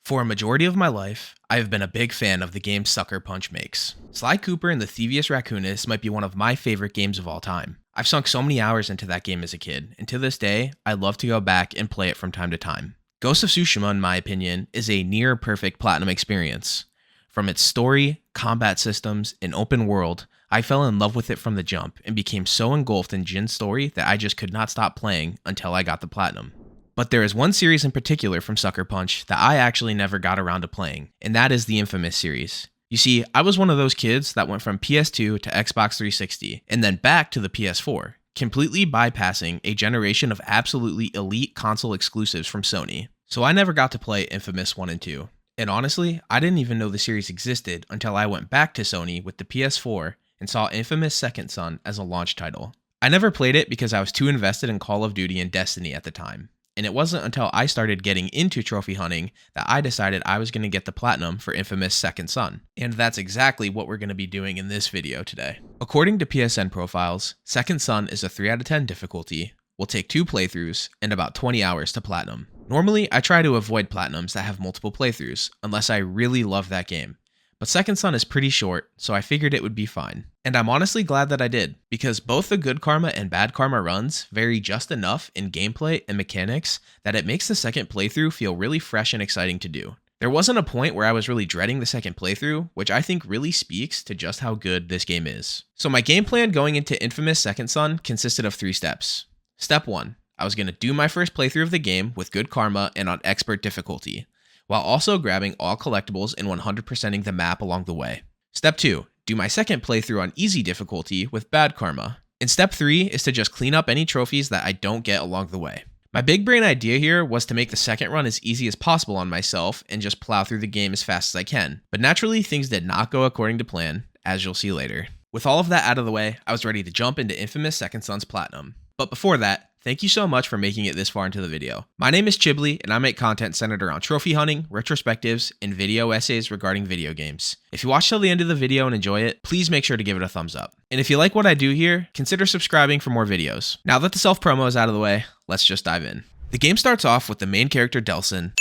For a majority of my life, I have been a big fan of the game Sucker Punch makes. Sly Cooper and the Thievius Raccoonus might be one of my favorite games of all time. I've sunk so many hours into that game as a kid, and to this day, I love to go back and play it from time to time. Ghost of Tsushima, in my opinion, is a near-perfect Platinum experience. From its story, combat systems, and open world, I fell in love with it from the jump and became so engulfed in Jin's story that I just could not stop playing until I got the Platinum. But there is one series in particular from Sucker Punch that I actually never got around to playing, and that is the inFAMOUS series. You see, I was one of those kids that went from PS2 to Xbox 360, and then back to the PS4, completely bypassing a generation of absolutely elite console exclusives from Sony. So I never got to play inFAMOUS 1 and 2. And honestly, I didn't even know the series existed until I went back to Sony with the PS4 and saw inFAMOUS Second Son as a launch title. I never played it because I was too invested in Call of Duty and Destiny at the time. And it wasn't until I started getting into trophy hunting that I decided I was going to get the Platinum for inFAMOUS Second Son. And that's exactly what we're going to be doing in this video today. According to PSN profiles, Second Son is a 3 out of 10 difficulty, will take 2 playthroughs, and about 20 hours to Platinum. Normally, I try to avoid Platinums that have multiple playthroughs, unless I really love that game. But Second Son is pretty short, so I figured it would be fine. And I'm honestly glad that I did, because both the good karma and bad karma runs vary just enough in gameplay and mechanics that it makes the second playthrough feel really fresh and exciting to do. There wasn't a point where I was really dreading the second playthrough, which I think really speaks to just how good this game is. So my game plan going into inFAMOUS Second Son consisted of 3 steps. Step 1, I was going to do my first playthrough of the game with good karma and on expert difficulty, while also grabbing all collectibles and 100%ing the map along the way. Step 2, do my second playthrough on easy difficulty with bad karma. And step 3 is to just clean up any trophies that I don't get along the way. My big brain idea here was to make the second run as easy as possible on myself and just plow through the game as fast as I can. But naturally, things did not go according to plan, as you'll see later. With all of that out of the way, I was ready to jump into inFAMOUS Second Son's Platinum. But before that, thank you so much for making it this far into the video. My name is Chibley, and I make content centered around trophy hunting, retrospectives, and video essays regarding video games. If you watch till the end of the video and enjoy it, please make sure to give it a thumbs up. And if you like what I do here, consider subscribing for more videos. Now that the self-promo is out of the way, let's just dive in. The game starts off with the main character Delsin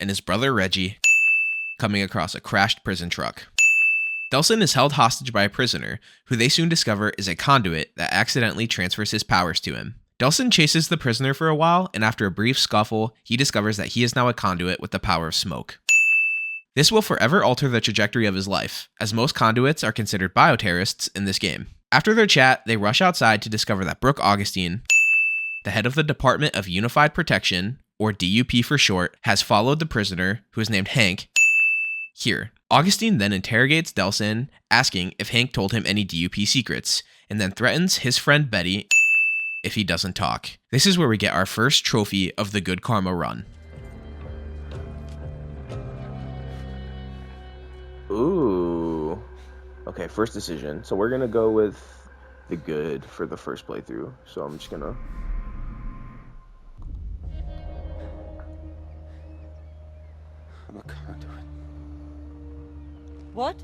and his brother Reggie coming across a crashed prison truck. Delsin is held hostage by a prisoner, who they soon discover is a conduit that accidentally transfers his powers to him. Delsin chases the prisoner for a while, and after a brief scuffle, he discovers that he is now a conduit with the power of smoke. This will forever alter the trajectory of his life, as most conduits are considered bioterrorists in this game. After their chat, they rush outside to discover that Brooke Augustine, the head of the Department of Unified Protection, or DUP for short, has followed the prisoner, who is named Hank, here. Augustine then interrogates Delsin, asking if Hank told him any DUP secrets, and then threatens his friend Betty if he doesn't talk. This is where we get our first trophy of the good karma run. Ooh. Okay, first decision. So we're gonna go with the good for the first playthrough. So I'm just gonna... I'm a conduit. What?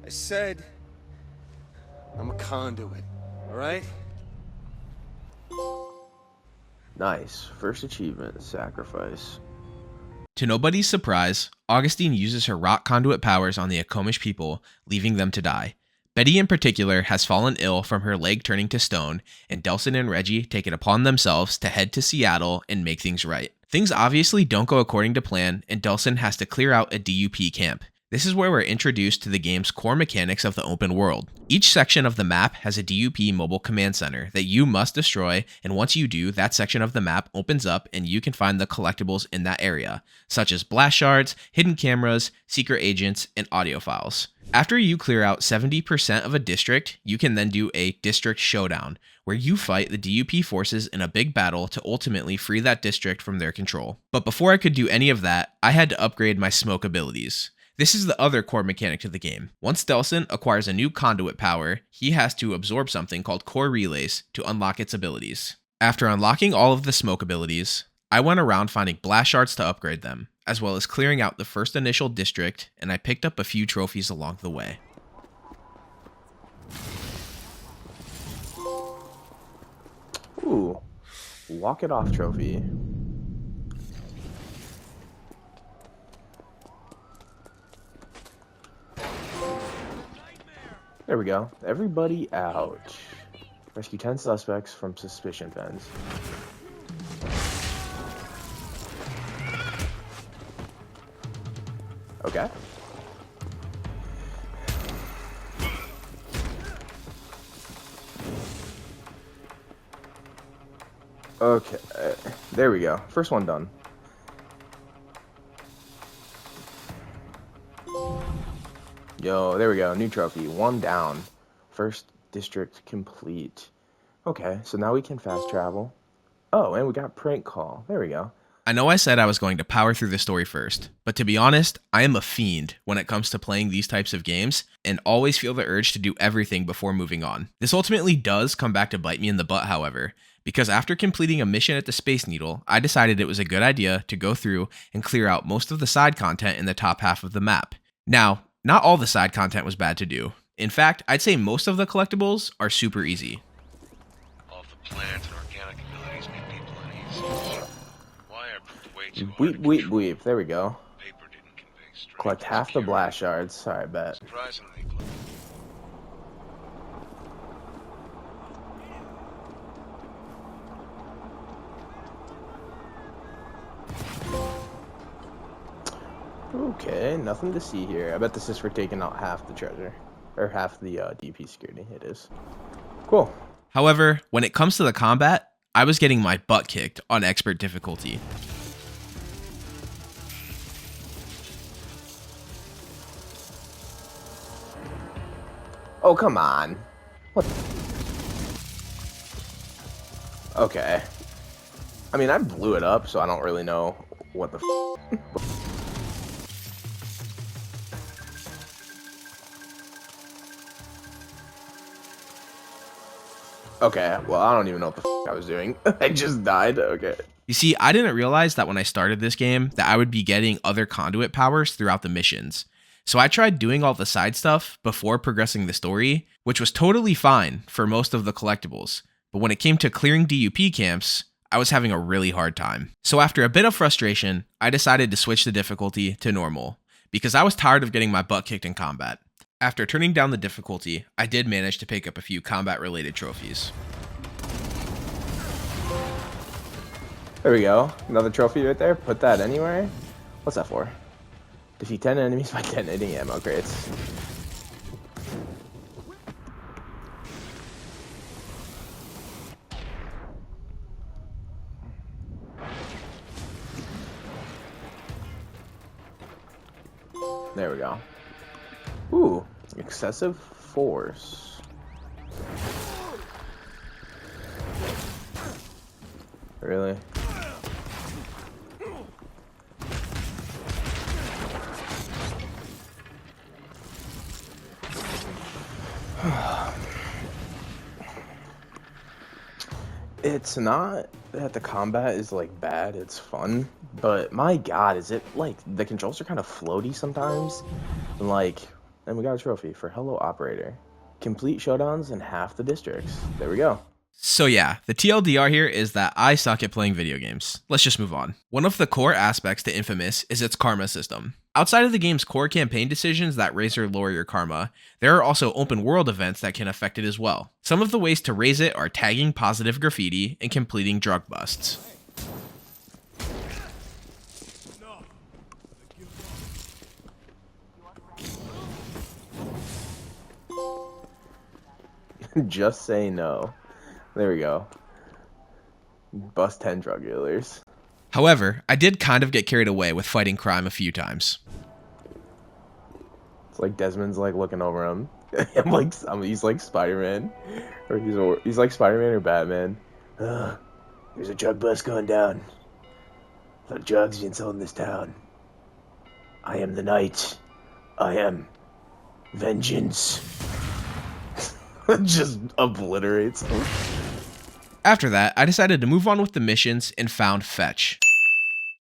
I said I'm a conduit, all right? Nice. First achievement, sacrifice. To nobody's surprise, Augustine uses her rock conduit powers on the Akomish people, leaving them to die. Betty in particular has fallen ill from her leg turning to stone, and Delsin and Reggie take it upon themselves to head to Seattle and make things right. Things obviously don't go according to plan, and Delsin has to clear out a DUP camp. This is where we're introduced to the game's core mechanics of the open world. Each section of the map has a DUP mobile command center that you must destroy, and once you do, that section of the map opens up and you can find the collectibles in that area, such as blast shards, hidden cameras, secret agents, and audio files. After you clear out 70% of a district, you can then do a district showdown, where you fight the DUP forces in a big battle to ultimately free that district from their control. But before I could do any of that, I had to upgrade my smoke abilities. This is the other core mechanic to the game. Once Delsin acquires a new conduit power, he has to absorb something called core relays to unlock its abilities. After unlocking all of the smoke abilities, I went around finding blast shards to upgrade them, as well as clearing out the first initial district, and I picked up a few trophies along the way. Ooh. Walk it off trophy. There we go. Everybody out. Rescue 10 suspects from suspicion pens. Okay. Okay, there we go. First one done. Yo, there we go. New trophy. 1 down. First district complete. Okay, so now we can fast travel. Oh, and we got prank call. There we go. I know I said I was going to power through the story first, but to be honest, I am a fiend when it comes to playing these types of games and always feel the urge to do everything before moving on. This ultimately does come back to bite me in the butt, however, because after completing a mission at the Space Needle, I decided it was a good idea to go through and clear out most of the side content in the top half of the map. Now, not all the side content was bad to do. In fact, I'd say most of the collectibles are super easy. All the plant and organic abilities make people uneasy. Why are way too Weep, weep, weep. There we go. Paper didn't convey strength. Collect half the blast shards. Sorry, I bet. Surprisingly close. Okay, nothing to see here. I bet this is for taking out half the treasure. Or half the DP security. It is. Cool. However, when it comes to the combat, I was getting my butt kicked on expert difficulty. Oh, come on. What? Okay. I mean, I blew it up, so I don't really know what the Okay, well, I don't even know what the I was doing. I just died. Okay. You see, I didn't realize that when I started this game that I would be getting other conduit powers throughout the missions. So I tried doing all the side stuff before progressing the story, which was totally fine for most of the collectibles. But when it came to clearing DUP camps, I was having a really hard time. So after a bit of frustration, I decided to switch the difficulty to normal, because I was tired of getting my butt kicked in combat. After turning down the difficulty, I did manage to pick up a few combat-related trophies. There we go. Another trophy right there. Put that anywhere. What's that for? Defeat 10 enemies by detonating ammo crates. There we go. Ooh, excessive force. Really? It's not that the combat is like bad, it's fun, but my god, is it like the controls are kind of floaty sometimes? And like, and we got a trophy for Hello Operator. Complete showdowns in half the districts. There we go. So yeah, the TLDR here is that I suck at playing video games. Let's just move on. One of the core aspects to inFAMOUS is its karma system. Outside of the game's core campaign decisions that raise or lower your karma, there are also open world events that can affect it as well. Some of the ways to raise it are tagging positive graffiti and completing drug busts. Just say no. There we go. Bust 10 drug dealers. However, I did kind of get carried away with fighting crime a few times. It's like Desmond's like looking over him. I'm like, he's like Spider-Man, or he's like Spider-Man or Batman. There's a drug bust going down. The drugs being sold in this town. I am the night. I am vengeance. Just obliterates him. After that, I decided to move on with the missions and found Fetch.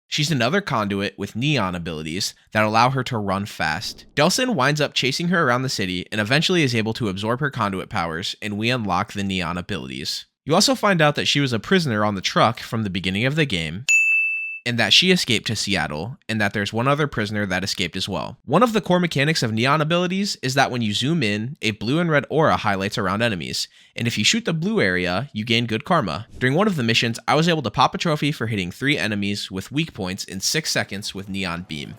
She's another conduit with neon abilities that allow her to run fast. Delsin winds up chasing her around the city and eventually is able to absorb her conduit powers, and we unlock the neon abilities. You also find out that she was a prisoner on the truck from the beginning of the game, and that she escaped to Seattle, and that there's one other prisoner that escaped as well. One of the core mechanics of Neon abilities is that when you zoom in, a blue and red aura highlights around enemies, and if you shoot the blue area, you gain good karma. During one of the missions, I was able to pop a trophy for hitting 3 enemies with weak points in 6 seconds with Neon Beam.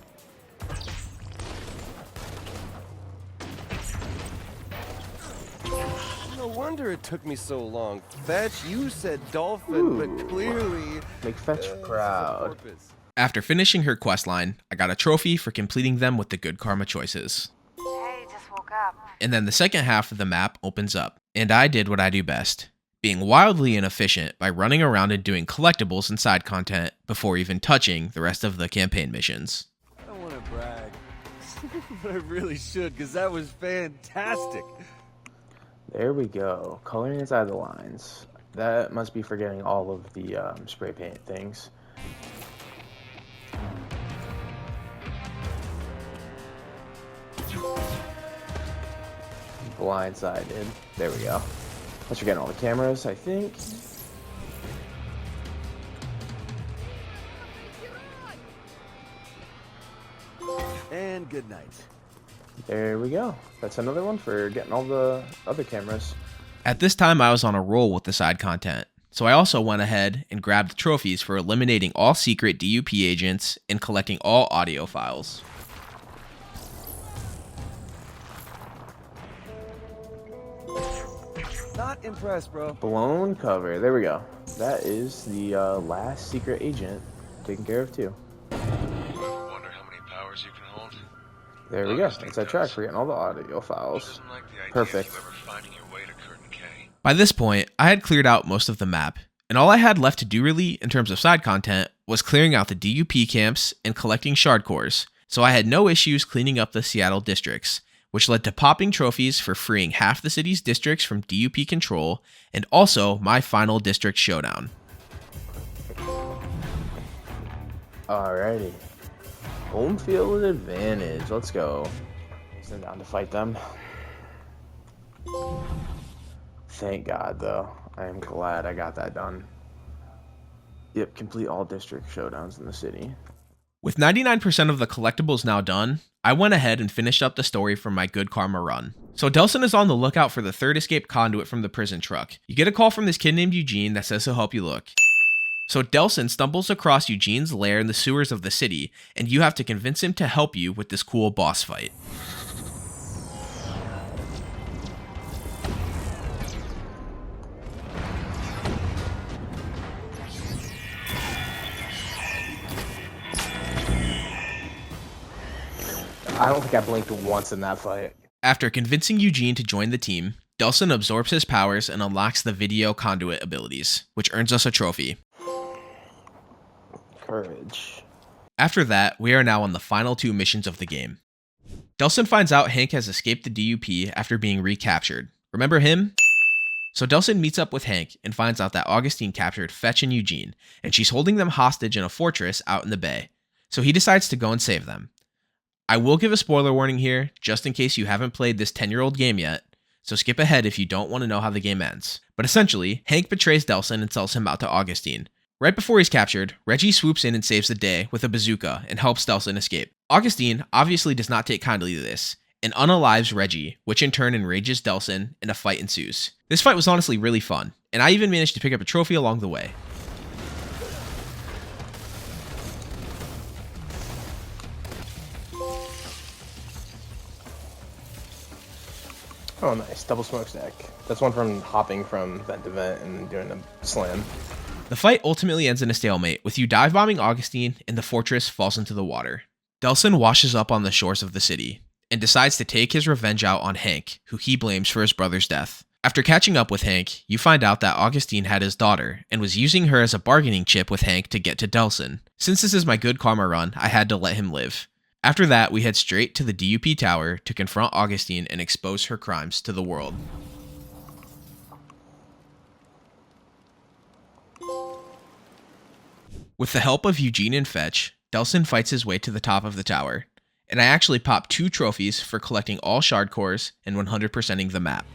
No wonder it took me so long. Fetch, you said dolphin, but clearly... Make Fetch proud. After finishing her questline, I got a trophy for completing them with the good karma choices. Hey, just woke up. And then the second half of the map opens up, and I did what I do best, being wildly inefficient by running around and doing collectibles and side content before even touching the rest of the campaign missions. I don't want to brag, but I really should, because that was fantastic. There we go. Coloring inside the lines. That must be forgetting all of the spray paint things. Blindsided. There we go. Let's forget all the cameras, I think. And good night. There we go. That's another one for getting all the other cameras. At this time, I was on a roll with the side content, so I also went ahead and grabbed the trophies for eliminating all secret DUP agents and collecting all audio files. Not impressed, bro. Blown cover. There we go. That is the last secret agent taken care of too. Wonder how many powers you can hold. There we go. That's that track for getting all the audio files. Doesn't like the idea Perfect. of you ever finding your way to Curtain K. By this point, I had cleared out most of the map, and all I had left to do really, in terms of side content, was clearing out the DUP camps and collecting shard cores, so I had no issues cleaning up the Seattle districts, which led to popping trophies for freeing half the city's districts from DUP control, and also my final district showdown. Alrighty. Home field advantage. Let's go. Send down to fight them. Thank God, though. I am glad I got that done. Yep, complete all district showdowns in the city. With 99% of the collectibles now done, I went ahead and finished up the story from my good karma run. So Delsin is on the lookout for the third escape conduit from the prison truck. You get a call from this kid named Eugene that says he'll help you look. So Delsin stumbles across Eugene's lair in the sewers of the city, and you have to convince him to help you with this cool boss fight. I don't think I blinked once in that fight. After convincing Eugene to join the team, Delsin absorbs his powers and unlocks the video conduit abilities, which earns us a trophy. Courage. After that, we are now on the final 2 missions of the game. Delsin finds out Hank has escaped the DUP after being recaptured. Remember him? So Delsin meets up with Hank and finds out that Augustine captured Fetch and Eugene, and she's holding them hostage in a fortress out in the bay. So he decides to go and save them. I will give a spoiler warning here, just in case you haven't played this 10-year-old game yet, so skip ahead if you don't want to know how the game ends. But essentially, Hank betrays Delsin and sells him out to Augustine. Right before he's captured, Reggie swoops in and saves the day with a bazooka and helps Delsin escape. Augustine obviously does not take kindly to this, and unalives Reggie, which in turn enrages Delsin, and a fight ensues. This fight was honestly really fun, and I even managed to pick up a trophy along the way. Oh, nice. Double smokestack. That's one from hopping from vent to vent and doing a slam. The fight ultimately ends in a stalemate, with you dive bombing Augustine and the fortress falls into the water. Delsin washes up on the shores of the city, and decides to take his revenge out on Hank, who he blames for his brother's death. After catching up with Hank, you find out that Augustine had his daughter, and was using her as a bargaining chip with Hank to get to Delsin. Since this is my good karma run, I had to let him live. After that, we head straight to the DUP tower to confront Augustine and expose her crimes to the world. With the help of Eugene and Fetch, Delsin fights his way to the top of the tower, and I actually popped 2 trophies for collecting all shard cores and 100%ing the map.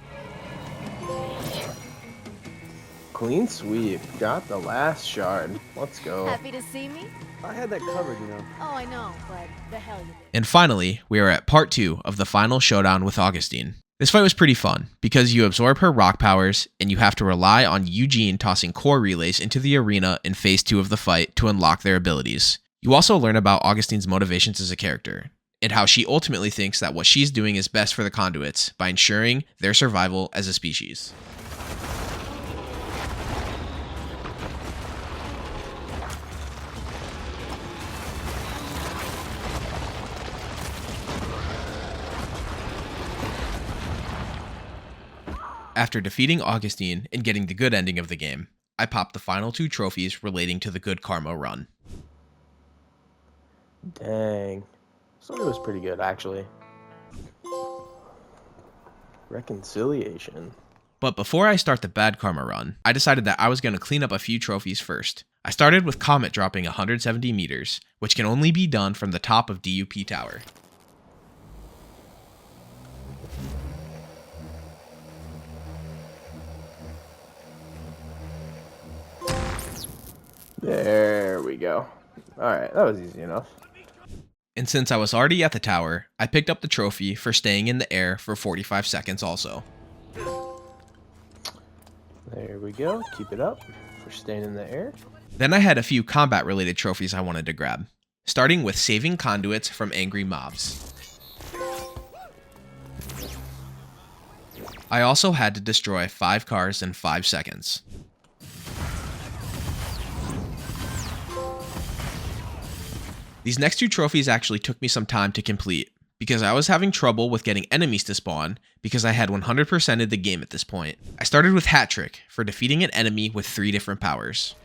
Clean sweep. Got the last shard. Let's go. Happy to see me? I had that covered, you know. Oh, I know, but the hell you did. And finally, we are at part 2 of the final showdown with Augustine. This fight was pretty fun, because you absorb her rock powers, and you have to rely on Eugene tossing core relays into the arena in phase 2 of the fight to unlock their abilities. You also learn about Augustine's motivations as a character, and how she ultimately thinks that what she's doing is best for the conduits by ensuring their survival as a species. After defeating Augustine and getting the good ending of the game, I popped the final 2 trophies relating to the Good Karma run. Dang. Story was pretty good, actually. Reconciliation. But before I start the Bad Karma run, I decided that I was going to clean up a few trophies first. I started with Comet dropping 170 meters, which can only be done from the top of DUP Tower. There we go. Alright, that was easy enough. And since I was already at the tower, I picked up the trophy for staying in the air for 45 seconds also. There we go. Keep it up for staying in the air. Then I had a few combat related trophies I wanted to grab, starting with saving conduits from angry mobs. I also had to destroy 5 cars in 5 seconds. These next 2 trophies actually took me some time to complete, because I was having trouble with getting enemies to spawn because I had 100%ed the game at this point. I started with Hat Trick for defeating an enemy with 3 different powers.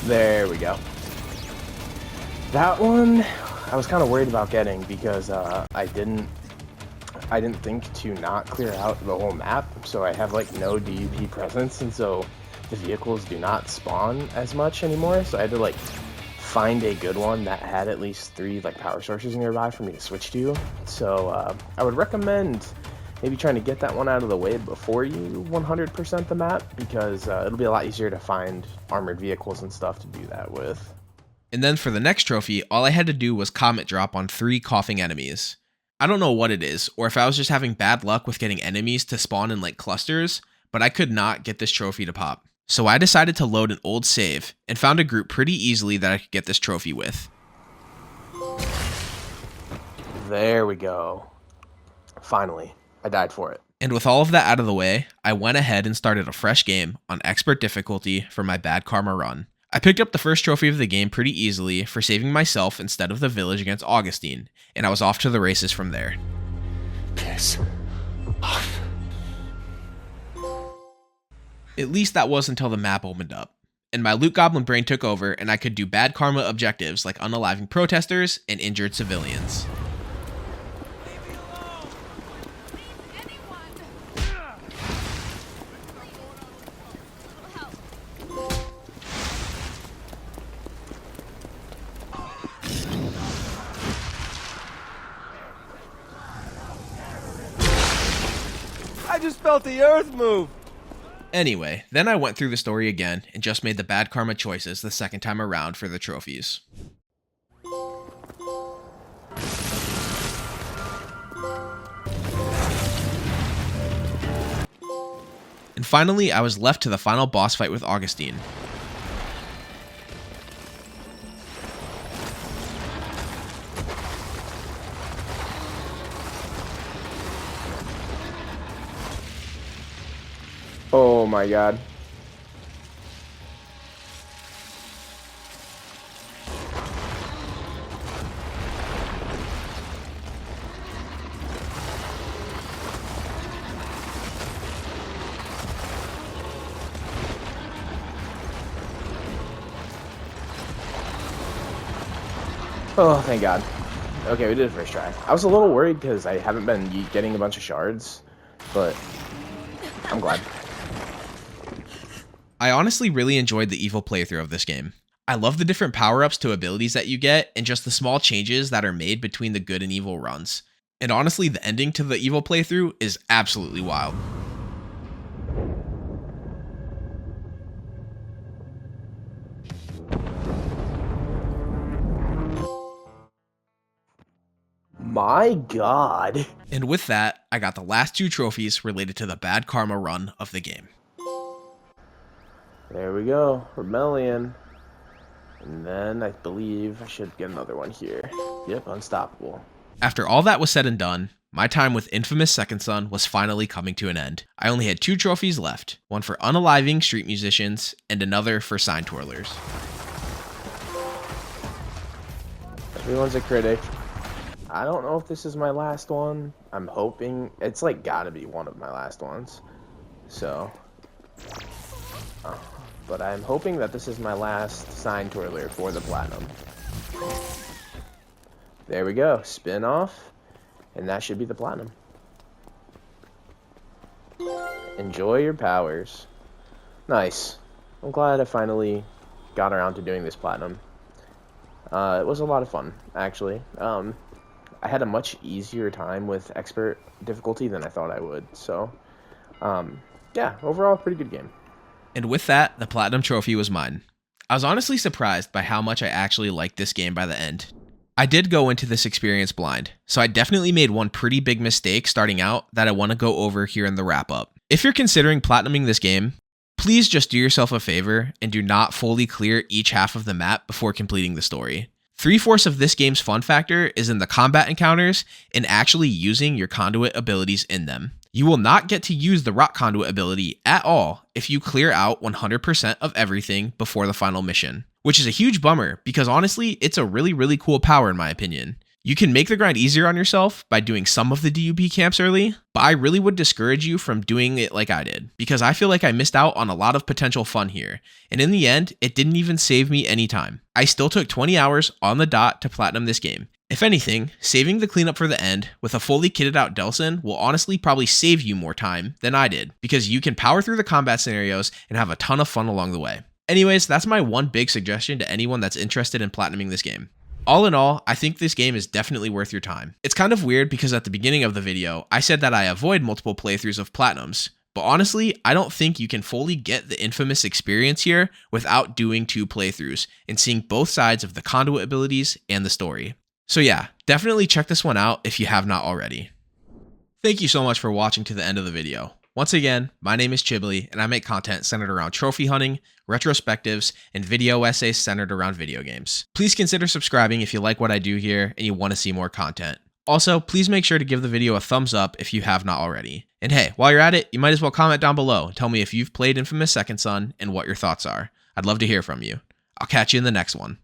There we go. That one, I was kind of worried about getting because I didn't think to not clear out the whole map, so I have like no DUP presence, and so the vehicles do not spawn as much anymore. So I had to like find a good one that had at least 3 like power sources nearby for me to switch to. So I would recommend maybe trying to get that one out of the way before you 100% the map, because it'll be a lot easier to find armored vehicles and stuff to do that with. And then for the next trophy, all I had to do was Comet drop on 3 coughing enemies. I don't know what it is, or if I was just having bad luck with getting enemies to spawn in like clusters, but I could not get this trophy to pop. So I decided to load an old save, and found a group pretty easily that I could get this trophy with. There we go. Finally, I died for it. And with all of that out of the way, I went ahead and started a fresh game on expert difficulty for my Bad Karma run. I picked up the first trophy of the game pretty easily for saving myself instead of the village against Augustine, and I was off to the races from there. Piss off. At least that was until the map opened up, and my loot goblin brain took over and I could do Bad Karma objectives like unaliving protesters and injured civilians. I just felt the earth move. Anyway, then I went through the story again and just made the Bad Karma choices the second time around for the trophies. And finally, I was left to the final boss fight with Augustine. Oh my god. Oh, thank God. Okay, we did it first try. I was a little worried because I haven't been getting a bunch of shards, but I'm glad. I honestly really enjoyed the evil playthrough of this game. I love the different power-ups to abilities that you get, and just the small changes that are made between the good and evil runs. And honestly, the ending to the evil playthrough is absolutely wild. My God. And with that, I got the last 2 trophies related to the bad karma run of the game. There we go. Rebellion. And then I believe I should get another one here. Yep, unstoppable. After all that was said and done, my time with infamous Second Son was finally coming to an end. I only had 2 trophies left, one for unaliving street musicians and another for sign twirlers. Everyone's a critic. I don't know if this is my last one. I'm hoping. It's like gotta be one of my last ones. So. But I'm hoping that this is my last sign twirler for the Platinum. There we go. Spin off. And that should be the Platinum. Enjoy your powers. Nice. I'm glad I finally got around to doing this Platinum. It was a lot of fun, actually. I had a much easier time with expert difficulty than I thought I would. So, yeah, overall, pretty good game. And with that, the Platinum Trophy was mine. I was honestly surprised by how much I actually liked this game by the end. I did go into this experience blind, so I definitely made one pretty big mistake starting out that I want to go over here in the wrap up. If you're considering platinuming this game, please just do yourself a favor and do not fully clear each half of the map before completing the story. 3/4 of this game's fun factor is in the combat encounters and actually using your conduit abilities in them. You will not get to use the rock conduit ability at all if you clear out 100% of everything before the final mission, which is a huge bummer because honestly, it's a really cool power in my opinion. You can make the grind easier on yourself by doing some of the DUP camps early, but I really would discourage you from doing it like I did, because I feel like I missed out on a lot of potential fun here, and in the end, it didn't even save me any time. I still took 20 hours on the dot to platinum this game. If anything, saving the cleanup for the end with a fully kitted out Delsin will honestly probably save you more time than I did, because you can power through the combat scenarios and have a ton of fun along the way. Anyways, that's my one big suggestion to anyone that's interested in platinuming this game. All in all, I think this game is definitely worth your time. It's kind of weird because at the beginning of the video, I said that I avoid multiple playthroughs of Platinums, but honestly, I don't think you can fully get the infamous experience here without doing 2 playthroughs and seeing both sides of the conduit abilities and the story. So yeah, definitely check this one out if you have not already. Thank you so much for watching to the end of the video. Once again, my name is Chibley, and I make content centered around trophy hunting, retrospectives, and video essays centered around video games. Please consider subscribing if you like what I do here and you want to see more content. Also, please make sure to give the video a thumbs up if you have not already. And hey, while you're at it, you might as well comment down below and tell me if you've played infamous Second Son and what your thoughts are. I'd love to hear from you. I'll catch you in the next one.